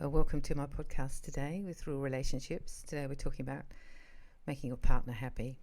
Welcome to my podcast today with Real Relationships. Today we're talking about making your partner happy.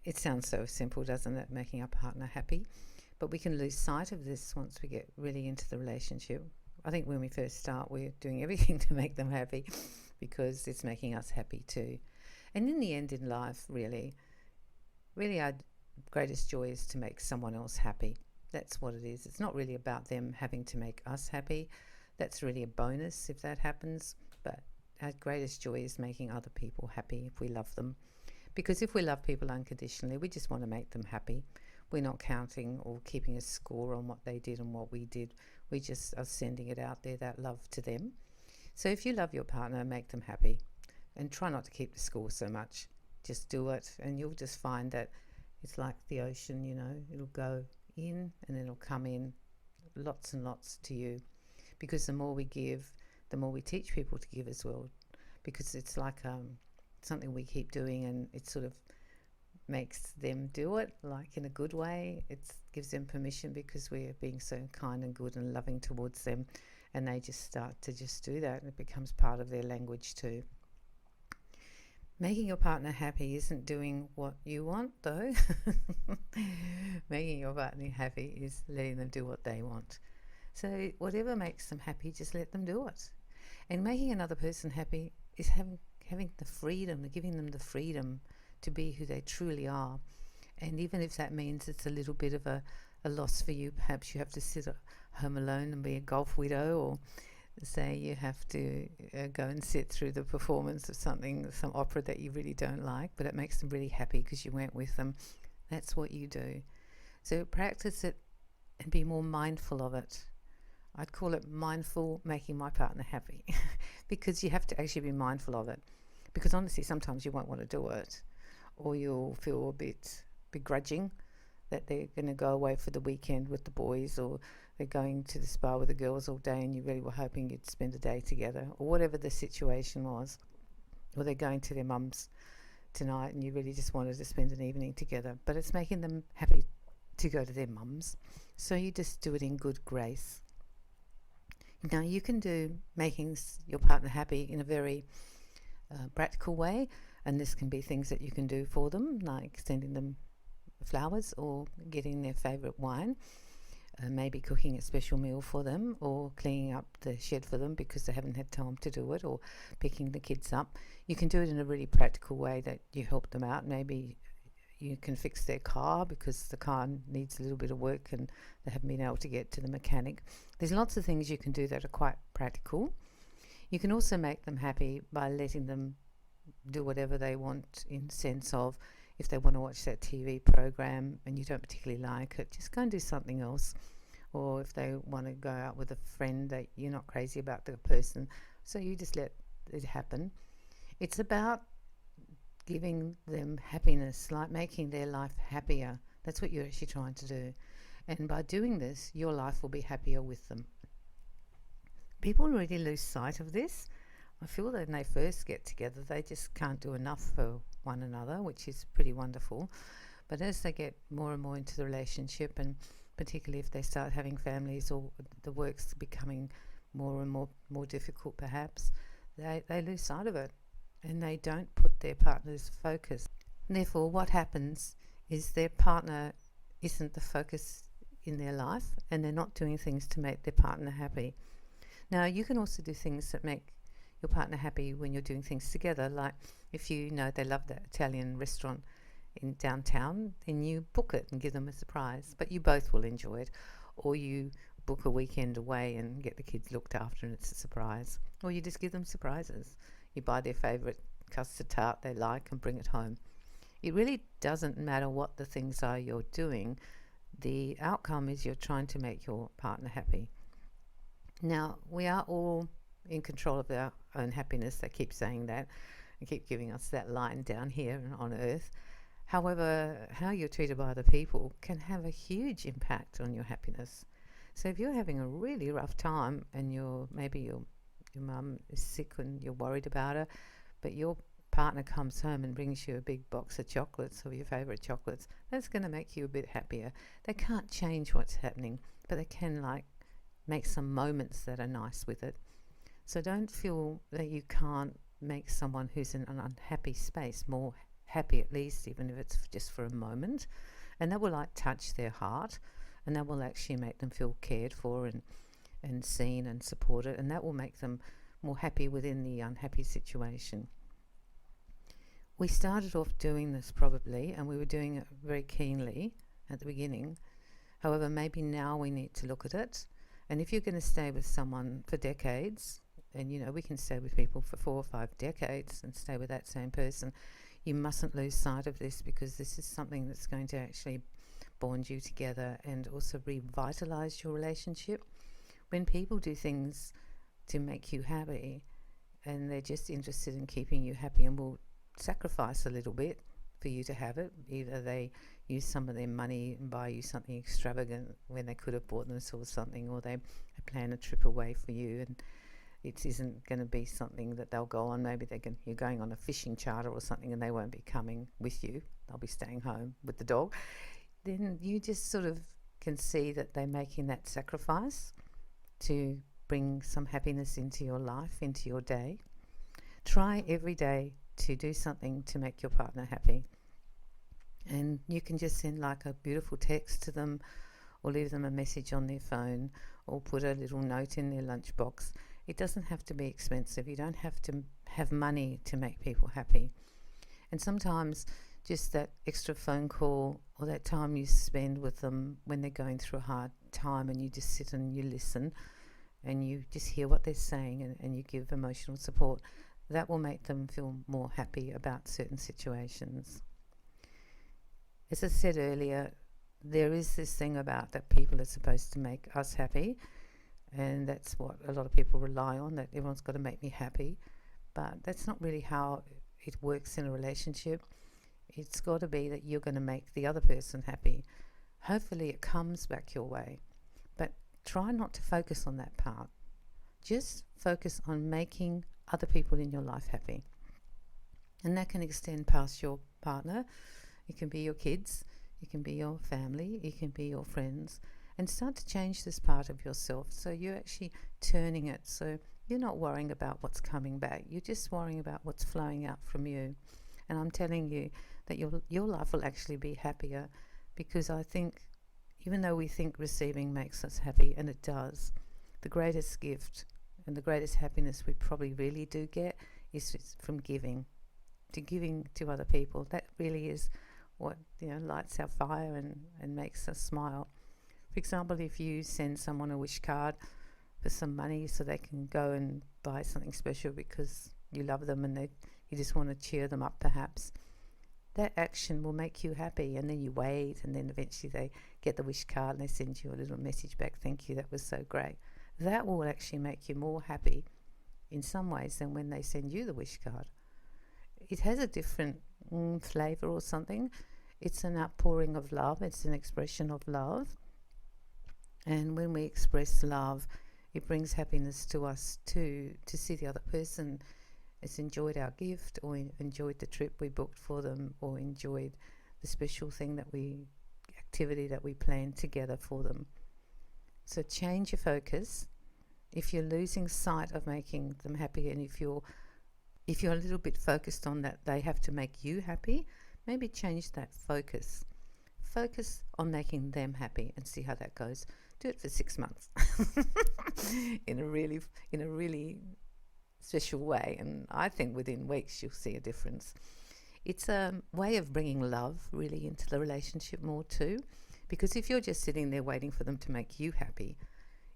It sounds so simple, doesn't it? Making our partner happy. But we can lose sight of this once we get really into the relationship. I think when we first start, we're doing everything to make them happy because it's making us happy too. And in the end in life, really our greatest joy is to make someone else happy. That's what it is. It's not really about them having to make us happy. That's really a bonus if that happens, but our greatest joy is making other people happy if we love them. Because if we love people unconditionally, we just want to make them happy. We're not counting or keeping a score on what they did and what we did. We just are sending it out there, that love to them. So if you love your partner, make them happy and try not to keep the score so much. Just do it and you'll just find that it's like the ocean, it'll go in and then it'll come in lots and lots to you. Because the more we give, the more we teach people to give as well. Because it's like something we keep doing and it sort of makes them do it, like in a good way. It gives them permission because we're being so kind and good and loving towards them. And they just start to just do that and it becomes part of their language too. Making your partner happy isn't doing what you want though. Making your partner happy is letting them do what they want. So whatever makes them happy, just let them do it. And making another person happy is having the freedom, giving them the freedom to be who they truly are. And even if that means it's a little bit of a loss for you, perhaps you have to sit at home alone and be a golf widow, or say you have to go and sit through the performance of some opera that you really don't like, but it makes them really happy because you went with them. That's what you do. So practice it and be more mindful of it. I'd call it mindful making my partner happy because you have to actually be mindful of it. Because honestly, sometimes you won't want to do it, or you'll feel a bit begrudging that they're going to go away for the weekend with the boys, or they're going to the spa with the girls all day and you really were hoping you'd spend a day together, or whatever the situation was. Or they're going to their mum's tonight and you really just wanted to spend an evening together. But it's making them happy to go to their mum's. So you just do it in good grace. Now you can do making your partner happy in a very practical way, and this can be things that you can do for them, like sending them flowers or getting their favourite wine, maybe cooking a special meal for them, or cleaning up the shed for them because they haven't had time to do it, or picking the kids up. You can do it in a really practical way that you help them out. Maybe you can fix their car because the car needs a little bit of work and they haven't been able to get to the mechanic. There's lots of things you can do that are quite practical. You can also make them happy by letting them do whatever they want, in the sense of if they want to watch that TV program and you don't particularly like it, just go and do something else. Or if they want to go out with a friend that you're not crazy about the person, so you just let it happen. It's about giving them happiness, like making their life happier. That's what you're actually trying to do. And by doing this, your life will be happier with them. People really lose sight of this. I feel that when they first get together, they just can't do enough for one another, which is pretty wonderful. But as they get more and more into the relationship, and particularly if they start having families or the work's becoming more and more difficult perhaps, they lose sight of it. And they don't put their partner's focus. And therefore, what happens is their partner isn't the focus in their life, and they're not doing things to make their partner happy. Now, you can also do things that make your partner happy when you're doing things together. Like if you know they love that Italian restaurant in downtown, then you book it and give them a surprise. But you both will enjoy it. Or you book a weekend away and get the kids looked after and it's a surprise. Or you just give them surprises. You buy their favourite custard tart they like and bring it home. It really doesn't matter what the things are you're doing. The outcome is you're trying to make your partner happy. Now, we are all in control of our own happiness. They keep saying that and keep giving us that line down here on earth. However, how you're treated by other people can have a huge impact on your happiness. So if you're having a really rough time and maybe your mum is sick and you're worried about her, but your partner comes home and brings you a big box of chocolates, or your favourite chocolates, that's going to make you a bit happier. They can't change what's happening, but they can make some moments that are nice with it. So don't feel that you can't make someone who's in an unhappy space more happy, at least, even if it's just for a moment. And that will like touch their heart, and that will actually make them feel cared for and seen and supported, and that will make them more happy within the unhappy situation. We started off doing this probably, and we were doing it very keenly at the beginning. However, maybe now we need to look at it. And if you're going to stay with someone for decades, and we can stay with people for 4 or 5 decades and stay with that same person, you mustn't lose sight of this, because this is something that's going to actually bond you together and also revitalize your relationship. When people do things to make you happy and they're just interested in keeping you happy and will sacrifice a little bit for you to have it, either they use some of their money and buy you something extravagant when they could have bought themselves something, or they plan a trip away for you, and it isn't going to be something that they'll go on. Maybe you're going on a fishing charter or something, and they won't be coming with you. They'll be staying home with the dog. Then you just sort of can see that they're making that sacrifice to bring some happiness into your life, into your day. Try every day to do something to make your partner happy. And you can just send like a beautiful text to them, or leave them a message on their phone, or put a little note in their lunchbox. It doesn't have to be expensive. You don't have to have money to make people happy. And sometimes just that extra phone call, or that time you spend with them when they're going through a hard time, and you just sit and you listen and you just hear what they're saying, and you give emotional support, that will make them feel more happy about certain situations. As I said earlier, there is this thing about that people are supposed to make us happy, and that's what a lot of people rely on, that everyone's got to make me happy. But that's not really how it works in a relationship. It's got to be that you're going to make the other person happy. Hopefully it comes back your way, but try not to focus on that part. Just focus on making other people in your life happy. And that can extend past your partner. It can be your kids, it can be your family, it can be your friends. And start to change this part of yourself, so you're actually turning it, so you're not worrying about what's coming back. You're just worrying about what's flowing out from you. And I'm telling you that your life will actually be happier, because I think, even though we think receiving makes us happy, and it does, the greatest gift and the greatest happiness we probably really do get is from giving to other people. That really is what lights our fire and makes us smile. For example, if you send someone a wish card for some money so they can go and buy something special because you love them, and you just want to cheer them up perhaps, that action will make you happy. And then you wait, and then eventually they get the wish card and they send you a little message back, thank you, that was so great. That will actually make you more happy in some ways than when they send you the wish card. It has a different flavour or something. It's an outpouring of love. It's an expression of love. And when we express love, it brings happiness to us too, to see the other person has enjoyed our gift, or enjoyed the trip we booked for them, or enjoyed the special activity that we planned together for them. So change your focus. If you're losing sight of making them happy, and if you're a little bit focused on that they have to make you happy, maybe change that focus. Focus on making them happy and see how that goes. Do it for 6 months in a really special way, and I think within weeks you'll see a difference. It's a way of bringing love really into the relationship more too, because if you're just sitting there waiting for them to make you happy,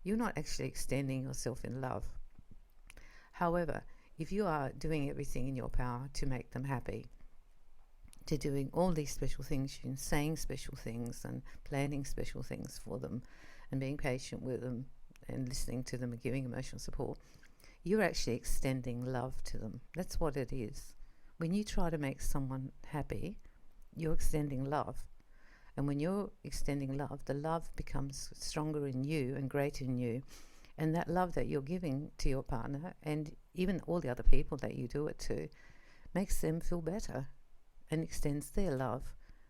you're not actually extending yourself in love. However, if you are doing everything in your power to make them happy, to doing all these special things, and saying special things and planning special things for them, and being patient with them and listening to them and giving emotional support, you're actually extending love to them. That's what it is. When you try to make someone happy, you're extending love. And when you're extending love, the love becomes stronger in you and greater in you. And that love that you're giving to your partner, and even all the other people that you do it to, makes them feel better and extends their love.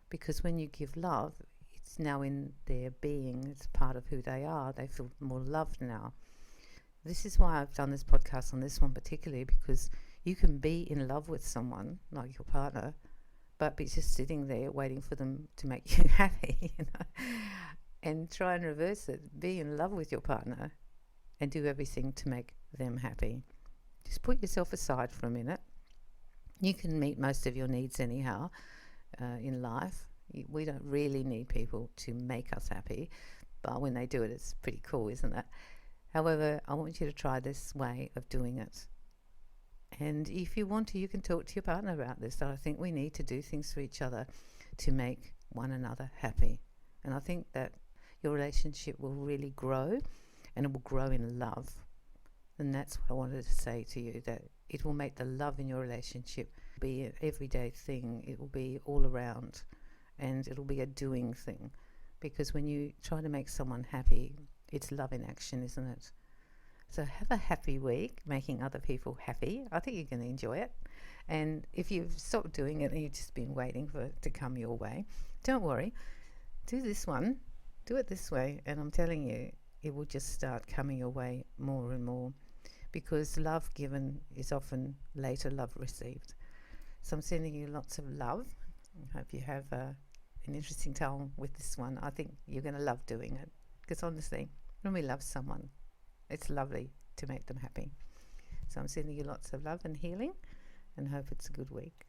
Because when you give love, it's now in their being, it's part of who they are. They feel more loved now. This is why I've done this podcast on this one particularly, because you can be in love with someone, like your partner, but be just sitting there waiting for them to make you happy, and try and reverse it. Be in love with your partner and do everything to make them happy. Just put yourself aside for a minute. You can meet most of your needs anyhow in life. We don't really need people to make us happy, but when they do it, it's pretty cool, isn't it? However, I want you to try this way of doing it. And if you want to, you can talk to your partner about this. That I think we need to do things for each other to make one another happy. And I think that your relationship will really grow, and it will grow in love. And that's what I wanted to say to you, that it will make the love in your relationship be an everyday thing. It will be all around, and it'll be a doing thing. Because when you try to make someone happy, it's love in action, isn't it? So have a happy week making other people happy. I think you're going to enjoy it. And if you've stopped doing it and you've just been waiting for it to come your way, don't worry. Do this one. Do it this way. And I'm telling you, it will just start coming your way more and more, because love given is often later love received. So I'm sending you lots of love. I hope you have an interesting time with this one. I think you're going to love doing it, because honestly, when we love someone, it's lovely to make them happy. So I'm sending you lots of love and healing, and hope it's a good week.